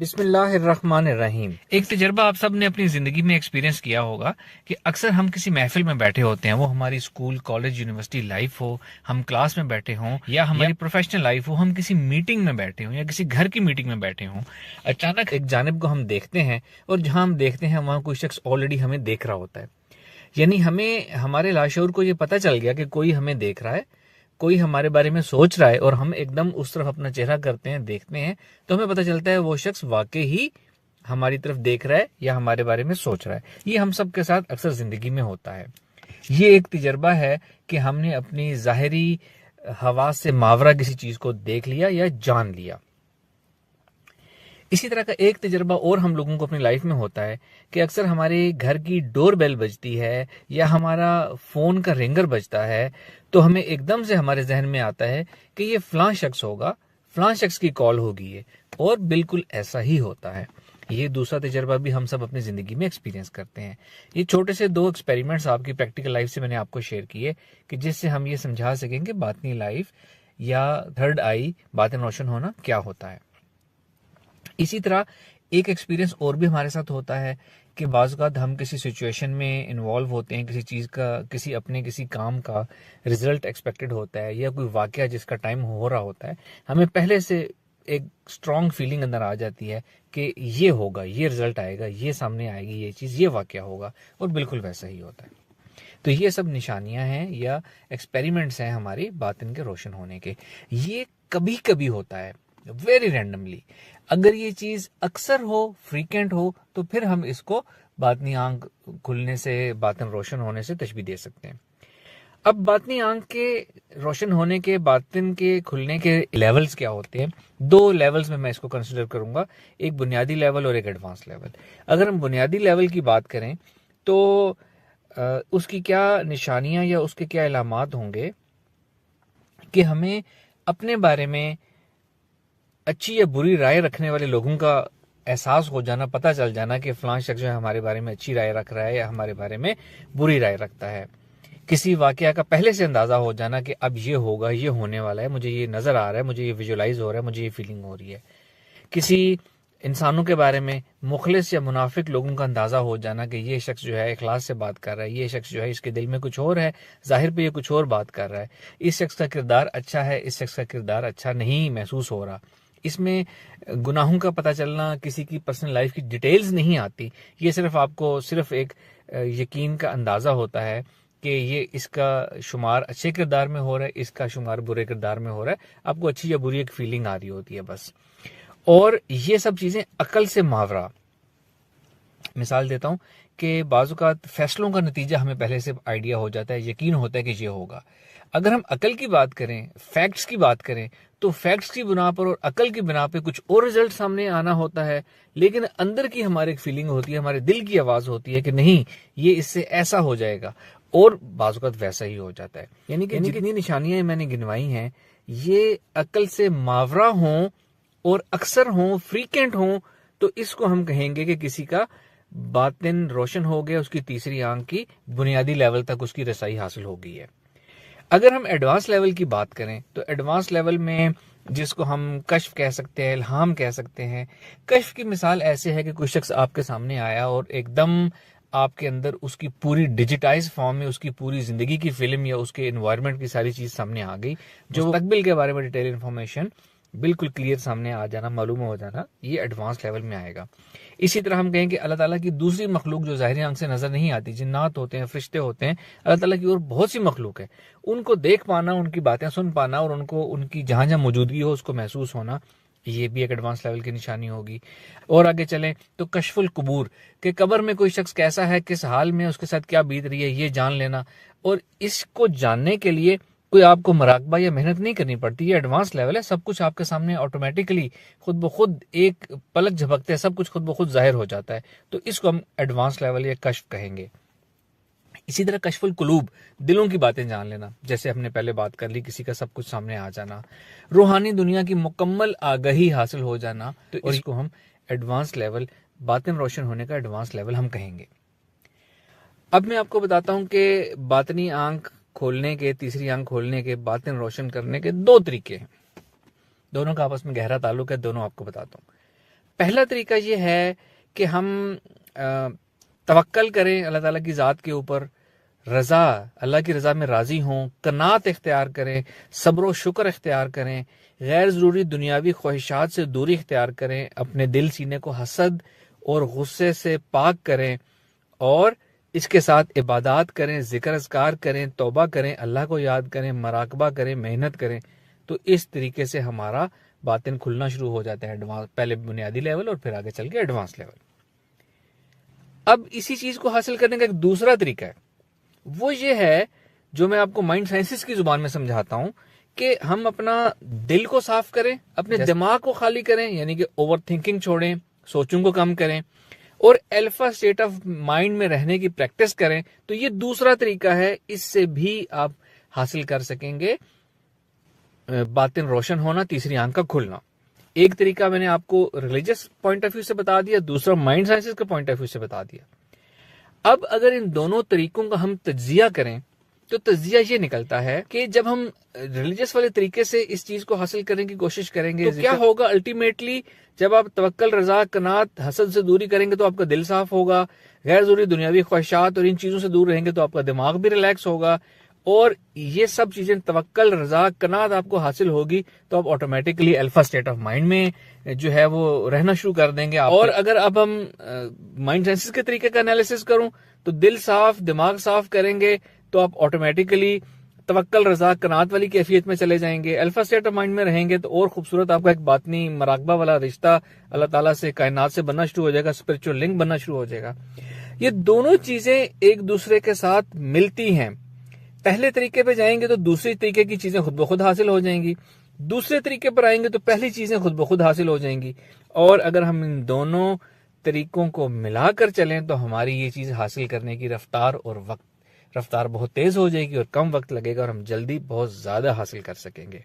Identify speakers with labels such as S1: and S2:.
S1: बिस्मिल्लाहिर्रहमानिर्रहीम। एक तजर्बा आप सब ने अपनी ज़िंदगी में एक्सपीरियंस किया होगा कि अक्सर हम किसी महफिल में बैठे होते हैं, वो हमारी स्कूल, कॉलेज, यूनिवर्सिटी लाइफ हो, हम क्लास में बैठे हों या हमारी प्रोफेशनल लाइफ हो, हम किसी मीटिंग में बैठे हों या किसी घर की मीटिंग में बैठे हों। अचानक एक जानिब को हम देखते हैं और जहाँ हम देखते हैं वहाँ कोई शख्स ऑलरेडी हमें देख रहा होता है। यानी हमें, हमारे लाशऊर को ये पता चल गया कि कोई हमें देख रहा है, कोई हमारे बारे में सोच रहा है और हम एकदम उस तरफ अपना चेहरा करते हैं, देखते हैं, तो हमें पता चलता है वो शख्स वाकई ही हमारी तरफ देख रहा है या हमारे बारे में सोच रहा है। ये हम सब के साथ अक्सर जिंदगी में होता है। ये एक तजर्बा है कि हमने अपनी ज़ाहिरी हवास से मावरा किसी चीज को देख लिया या जान लिया। इसी तरह का एक तजर्बा और हम लोगों को अपनी लाइफ में होता है कि अक्सर हमारे घर की डोर बेल बजती है या हमारा फोन का रिंगर बजता है, तो हमें एकदम से हमारे जहन में आता है कि ये फलां शख्स होगा, फलां शख्स की कॉल होगी ये, और बिल्कुल ऐसा ही होता है। ये दूसरा तजर्बा भी हम सब अपनी जिंदगी में एक्सपीरियंस करते हैं। ये छोटे से 2 एक्सपेरिमेंट्स आपकी प्रैक्टिकल लाइफ से मैंने आपको शेयर किए कि जिससे हम ये समझा सकेंगे बातनी लाइफ या थर्ड आई, बातिन रोशन होना क्या होता है। इसी तरह एक एक्सपीरियंस और भी हमारे साथ होता है कि बाज़ औक़ात हम किसी सिचुएशन में इन्वॉल्व होते हैं, किसी चीज़ का, किसी काम का रिजल्ट एक्सपेक्टेड होता है या कोई वाक़या जिसका टाइम हो रहा होता है, हमें पहले से एक स्ट्रॉन्ग फीलिंग अंदर आ जाती है कि ये होगा, ये रिजल्ट आएगा, ये सामने आएगी, ये चीज़, ये वाक़या होगा, और बिल्कुल वैसा ही होता है। तो ये सब निशानियां हैं या एक्सपेरिमेंट्स हैं हमारी बातिन के रोशन होने के। ये कभी कभी होता है, वेरी रैंडमली। अगर ये चीज अक्सर हो, फ्रीक्वेंट हो, तो फिर हम इसको बातनी आंख खुलने से, बातिन रोशन होने से तशबीह दे सकते हैं। अब बातनी आंख के रोशन होने के, बातिन के खुलने के लेवल्स क्या होते हैं? 2 लेवल्स में मैं इसको कंसिडर करूंगा, एक बुनियादी लेवल और एक एडवांस लेवल। अगर हम बुनियादी लेवल की बात करें तो उसकी क्या निशानियां या उसके क्या इलामात होंगे कि हमें अपने बारे में अच्छी या बुरी राय रखने वाले लोगों का एहसास हो जाना, पता चल जाना कि फलां शख्स जो है हमारे बारे में अच्छी राय रख रहा है या हमारे बारे में बुरी राय रखता है। किसी वाकया का पहले से अंदाजा हो जाना कि अब ये होगा, ये होने वाला है, मुझे ये नजर आ रहा है, मुझे ये विजुलाइज हो रहा है, मुझे ये फीलिंग हो रही है। किसी इंसानों के बारे में मुखलिस या मुनाफिक लोगों का अंदाजा हो जाना कि ये शख्स जो है इखलास से बात कर रहा है, ये शख्स जो है इसके दिल में कुछ और है, जाहिर पे ये कुछ और बात कर रहा है, इस शख्स का किरदार अच्छा है, इस शख्स का किरदार अच्छा नहीं महसूस हो रहा। इसमें गुनाहों का पता चलना, किसी की पर्सनल लाइफ की डिटेल्स नहीं आती, ये सिर्फ आपको सिर्फ एक यकीन का अंदाजा होता है कि ये इसका शुमार अच्छे किरदार में हो रहा है, इसका शुमार बुरे किरदार में हो रहा है। आपको अच्छी या बुरी एक फीलिंग आ रही होती है बस। और ये सब चीजें अकल से मावरा। मिसाल देता हूं कि बाज़-औक़ात फैसलों का नतीजा हमें पहले से आइडिया हो जाता है, यकीन होता है कि ये होगा। अगर हम अकल की बात करें, फैक्ट्स की बात करें, तो फैक्ट्स की बिना पर और अकल की बिना पे कुछ और रिजल्ट सामने आना होता है, लेकिन अंदर की हमारी एक फीलिंग होती है, हमारे दिल की आवाज होती है कि नहीं, ये इससे ऐसा हो जाएगा, और बाज़-औक़ात वैसा ही हो जाता है। यानी कि जितनी निशानियां मैंने गिनवाई हैं, ये अकल से मावरा हों और अक्सर हों, फ्रीक्वेंट हों, तो इसको हम कहेंगे कि किसी का बातिन रोशन हो गया, उसकी तीसरी आंख की बुनियादी लेवल तक उसकी रसाई हासिल हो गई है। अगर हम एडवांस लेवल की बात करें तो एडवांस लेवल में, जिसको हम कश्फ कह सकते हैं, इल्हाम कह सकते हैं, कश्फ की मिसाल ऐसे है कि कोई शख्स आपके सामने आया और एकदम आपके अंदर उसकी पूरी डिजिटाइज फॉर्म में उसकी पूरी जिंदगी की फिल्म या उसके एनवायरनमेंट की सारी चीज सामने आ गई, जो मुस्तकबिल के बारे में डिटेल इन्फॉर्मेशन बिल्कुल क्लियर सामने आ जाना, मालूम हो जाना, ये एडवांस लेवल में आएगा। इसी तरह हम कहें कि अल्लाह ताला की दूसरी मखलूक जो ज़ाहिरी आंख से नजर नहीं आती, जिन्नात होते हैं, फरिश्ते होते हैं, अल्लाह ताला की और बहुत सी मखलूक है, उनको देख पाना, उनकी बातें सुन पाना और उनको उनकी जहां जहां मौजूदगी हो उसको महसूस होना, ये भी एक एडवांस लेवल की निशानी होगी। और आगे चलें तो कशफुल कुबूर, के कब्र में कोई शख्स कैसा है, किस हाल में, उसके साथ क्या बीत रही है, ये जान लेना। और इसको जानने के लिए कोई आपको मराकबा या मेहनत नहीं करनी पड़ती, ये एडवांस लेवल है, सब कुछ आपके सामने ऑटोमेटिकली खुद ब खुद एक पलक झपकते हैं, सब कुछ खुद ब खुद जाहिर हो जाता है, तो इसको हम एडवांस लेवल या कश्फ कहेंगे। इसी तरह कशफुल कुलूब, दिलों की बातें जान लेना, जैसे हमने पहले बात कर ली, किसी का सब कुछ सामने आ जाना, रूहानी दुनिया की मुकम्मल आगाही हासिल हो जाना, तो इसको हम एडवांस लेवल, बातिन रोशन होने का एडवांस लेवल हम कहेंगे। अब मैं आपको बताता हूं कि बातनी आंख खोलने के, तीसरी आंख खोलने के, बातिन रोशन करने के 2 तरीके हैं, दोनों का आपस में गहरा ताल्लुक है, दोनों आपको बताता हूं। पहला तरीका ये है कि हम तवक्कल करें अल्लाह ताला की ज़ात के ऊपर, रज़ा, अल्लाह की रज़ा में राज़ी हों, कनात इख्तियार करें, सब्र व शुक्र इख्तियार करें, गैर ज़रूरी दुनियावी ख्वाहिशात से दूरी इख्तियार करें, अपने दिल सीने को हसद और गुस्से से पाक करें और इसके साथ इबादत करें, जिक्र अज़कार करें, तौबा करें, अल्लाह को याद करें, मराकबा करें, मेहनत करें। तो इस तरीके से हमारा बातिन खुलना शुरू हो जाता है, एडवांस, पहले बुनियादी लेवल और फिर आगे चल के एडवांस लेवल। अब इसी चीज को हासिल करने का एक दूसरा तरीका है, वो ये है जो मैं आपको माइंड साइंसेस की जुबान में समझाता हूं कि हम अपना दिल को साफ करें, अपने दिमाग को खाली करें, यानी कि ओवर थिंकिंग छोड़ें, सोचों को कम करें और अल्फा स्टेट ऑफ माइंड में रहने की प्रैक्टिस करें। तो ये दूसरा तरीका है, इससे भी आप हासिल कर सकेंगे बातिन रोशन होना, तीसरी आंख का खुलना। एक तरीका मैंने आपको रिलीजियस पॉइंट ऑफ व्यू से बता दिया, दूसरा माइंड साइंसेस के पॉइंट ऑफ व्यू से बता दिया। अब अगर इन दोनों तरीकों का हम तज्जिया करें तो तज्जिया ये निकलता है कि जब हम रिलीजियस वाले तरीके से इस चीज को हासिल करने की कोशिश करेंगे तो क्या होगा अल्टीमेटली, जब आप तवक्कल, रजा, कनात, हसद से दूरी करेंगे तो आपका दिल साफ होगा, गैर जरूरी दुनियावी ख्वाहिशात और इन चीजों से दूर रहेंगे तो आपका दिमाग भी रिलैक्स होगा और ये सब चीजें तवक्कल, रजा, कनात आपको हासिल होगी तो आप automatically alpha state of mind में जो है वो रहना शुरू कर देंगे। और अगर अब हम माइंड साइंसेस के तरीके का एनालिसिस करूं तो दिल साफ, दिमाग साफ करेंगे तो आप ऑटोमेटिकली तवक्कल, रजा, कनात वाली कैफियत में चले जाएंगे। अल्फा स्टेट ऑफ माइंड में रहेंगे तो और खूबसूरत आपका एक बातनी मराकबा वाला रिश्ता अल्लाह ताला से, कायनात से बनना शुरू हो जाएगा, स्पिरिचुअल लिंक बनना शुरू हो जाएगा। ये दोनों चीजें एक दूसरे के साथ मिलती हैं। पहले तरीके पे जाएंगे तो दूसरी तरीके की चीजें खुद ब खुद हासिल हो जाएंगी, दूसरे तरीके पर आएंगे तो पहली चीजें खुद ब खुद हासिल हो जाएंगी। और अगर हम इन दोनों तरीकों को मिलाकर चलें तो हमारी ये चीज हासिल करने की रफ्तार बहुत तेज हो जाएगी और कम वक्त लगेगा और हम जल्दी बहुत ज्यादा हासिल कर सकेंगे।